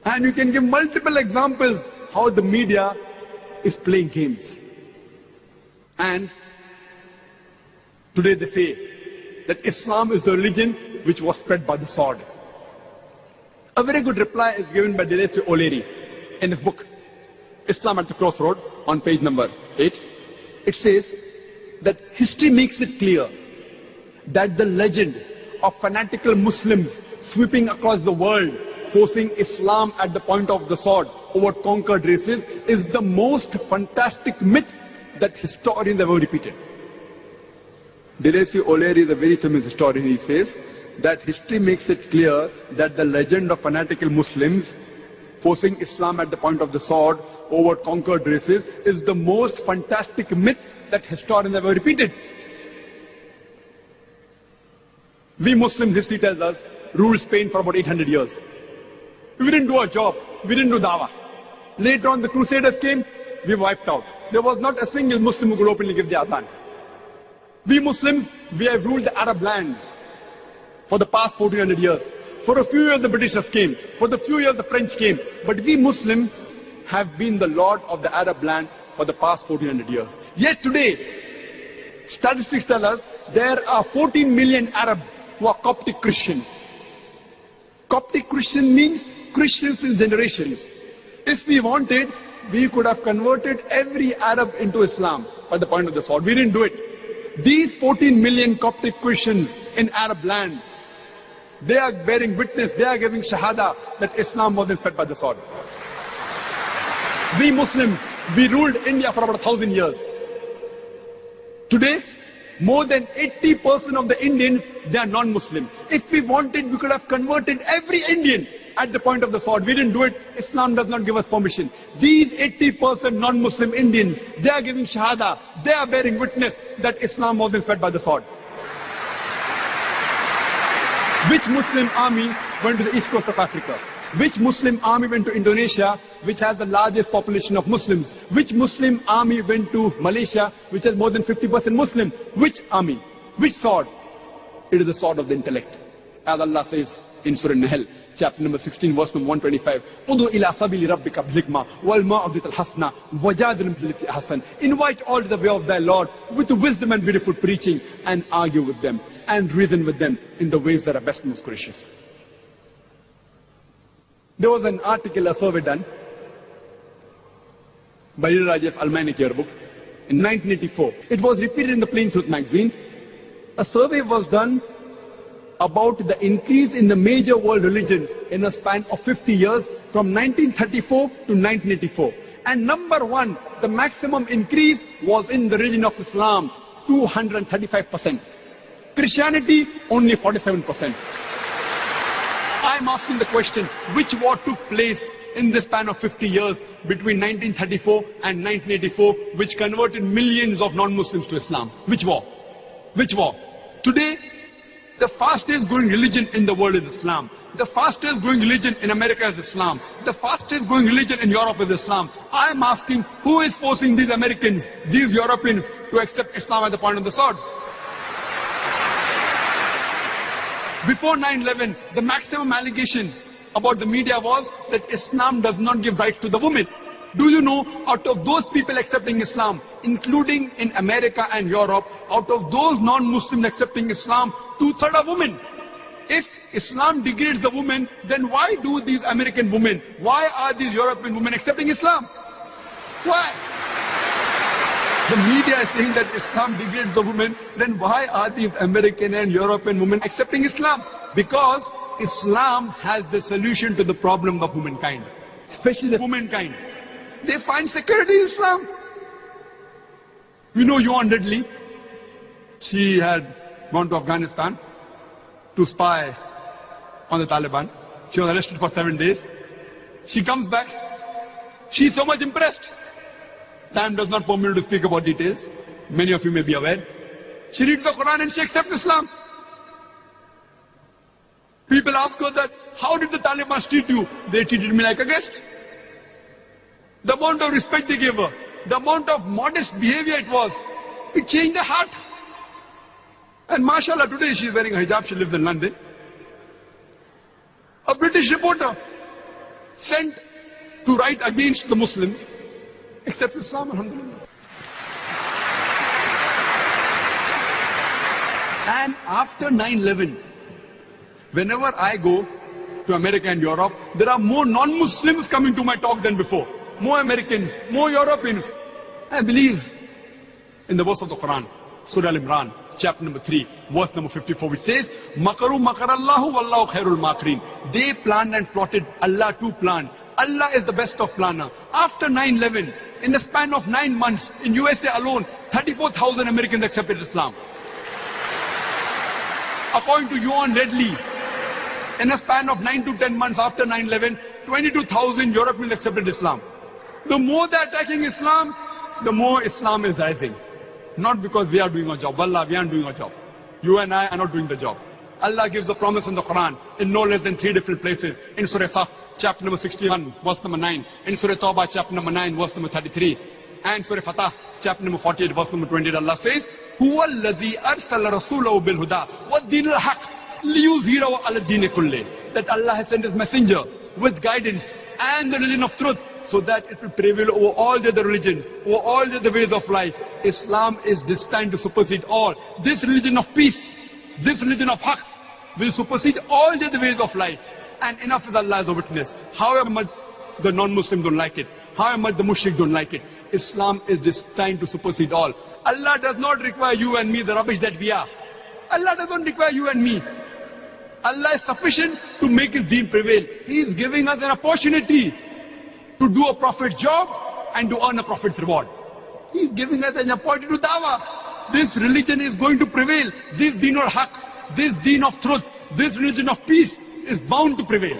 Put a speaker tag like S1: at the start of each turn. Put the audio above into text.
S1: And you can give multiple examples how the media is playing games. And today they say that Islam is the religion which was spread by the sword. A very good reply is given by Delacy O'Leary in his book, Islam at the Crossroad, on page number 8. It says that history makes it clear that the legend of fanatical Muslims sweeping across the world, forcing Islam at the point of the sword over conquered races, is the most fantastic myth that historians ever repeated. Delacy O'Leary is a very famous historian. He says that history makes it clear that the legend of fanatical Muslims forcing Islam at the point of the sword over conquered races is the most fantastic myth that historians ever repeated. We Muslims, history tells us, ruled Spain for about 800 years. We didn't do our job. We didn't do dawah. Later on, the Crusaders came, we wiped out. There was not a single Muslim who could openly give the azan. We Muslims, we have ruled the Arab lands for the past 1400 years. For a few years, the Britishers came. For the few years, the French came. But we Muslims have been the lord of the Arab land for the past 1400 years. Yet today, statistics tell us there are 14 million Arabs who are Coptic Christians. Coptic Christian means Christians in generations. If we wanted, we could have converted every Arab into Islam by the point of the sword. We didn't do it. These 14 million Coptic Christians in Arab land, they are bearing witness, they are giving shahada that Islam wasn't spread by the sword. We Muslims, we ruled India for about 1,000 years. Today, more than 80% of the Indians, they are non-Muslim. If we wanted, we could have converted every Indian at the point of the sword. We didn't do it. Islam does not give us permission. These 80% non-Muslim Indians, they are giving shahada. They are bearing witness that Islam wasn't spread by the sword. Which Muslim army went to the east coast of Africa? Which Muslim army went to Indonesia, which has the largest population of Muslims? Which Muslim army went to Malaysia, which has more than 50% Muslim? Which army? Which sword? It is the sword of the intellect. As Allah says in Surah Nahl, chapter number 16, verse number 125. Udu ila sabili rabbika bihikma wal ma'udital hasna wajadilum billati ahsan. Invite all to the way of thy Lord with wisdom and beautiful preaching, and argue with them and reason with them in the ways that are best and most gracious. There was an article, a survey done by Rajesh Almainik yearbook in 1984. It was repeated in the Plain Truth magazine. A survey was done about the increase in the major world religions in a span of 50 years from 1934 to 1984. And number one, the maximum increase was in the religion of Islam, 235%. Christianity, only 47%. I'm asking the question, which war took place in the span of 50 years between 1934 and 1984, which converted millions of non-Muslims to Islam? Which war? Which war? Today, the fastest growing religion in the world is Islam. The fastest growing religion in America is Islam. The fastest growing religion in Europe is Islam. I am asking, who is forcing these Americans, these Europeans, to accept Islam at the point of the sword? Before 9/11, the maximum allegation about the media was that Islam does not give rights to the women. Do you know, out of those people accepting Islam, including in America and Europe, out of those non-Muslims accepting Islam, 2/3 are women. If Islam degrades the woman, then why do these American women, why are these European women accepting Islam? Why? The media is saying that Islam degrades the woman, then why are these American and European women accepting Islam? Because Islam has the solution to the problem of womankind, especially the womankind. They find security in Islam. We know Yuan Ridley. She had gone to Afghanistan to spy on the Taliban. She was arrested for 7 days. She comes back. She's so much impressed. Time does not permit me to speak about details. Many of you may be aware. She reads the Quran and she accepts Islam. People ask her that, how did the Taliban treat you? They treated me like a guest. The amount of respect they gave her, the amount of modest behavior it was, it changed her heart. And mashallah, today she is wearing a hijab, she lives in London. A British reporter sent to write against the Muslims, except Islam, alhamdulillah. And after 9/11, whenever I go to America and Europe, there are more non-Muslims coming to my talk than before. More Americans, more Europeans. I believe in the verse of the Quran, Surah Al-Imran, chapter number 3, verse number 54, which says, Makaru makarallahu wallahu khairul makirin. They planned and plotted, Allah too planned. Allah is the best of planner. After 9/11, in the span of 9 months, in USA alone, 34,000 Americans accepted Islam. According to Johan Redley, in a span of 9 to 10 months after 9/11, 22,000 Europeans accepted Islam. The more they're attacking Islam, the more Islam is rising. Not because we are doing our job. Wallah, we aren't doing our job. You and I are not doing the job. Allah gives the promise in the Quran in no less than 3 different places. In Surah Saf, chapter number 61, verse number 9. In Surah Tawbah, chapter number 9, verse number 33. And Surah Fatah, chapter number 48, verse number 28. Allah says, هُوَ الَّذِي أَرْسَلَ رَسُولَهُ بِالْهُدَى وَالدِّينِ الْحَقِّ لِيُظْهِرَهُ عَلَى الدِّينِ كُلِّهِ. That Allah has sent His messenger with guidance and the religion of truth, so that it will prevail over all the other religions, over all the other ways of life. Islam is destined to supersede all. This religion of peace, this religion of haqq, will supersede all the other ways of life. And enough is Allah as a witness. However much the non-Muslim don't like it, however much the mushrik don't like it, Islam is destined to supersede all. Allah does not require you and me, the rubbish that we are. Allah does not require you and me. Allah is sufficient to make His deen prevail. He is giving us an opportunity to do a prophet's job and to earn a prophet's reward. He is giving us an opportunity to dawah. This religion is going to prevail. This deen of haqq, this deen of truth, this religion of peace is bound to prevail.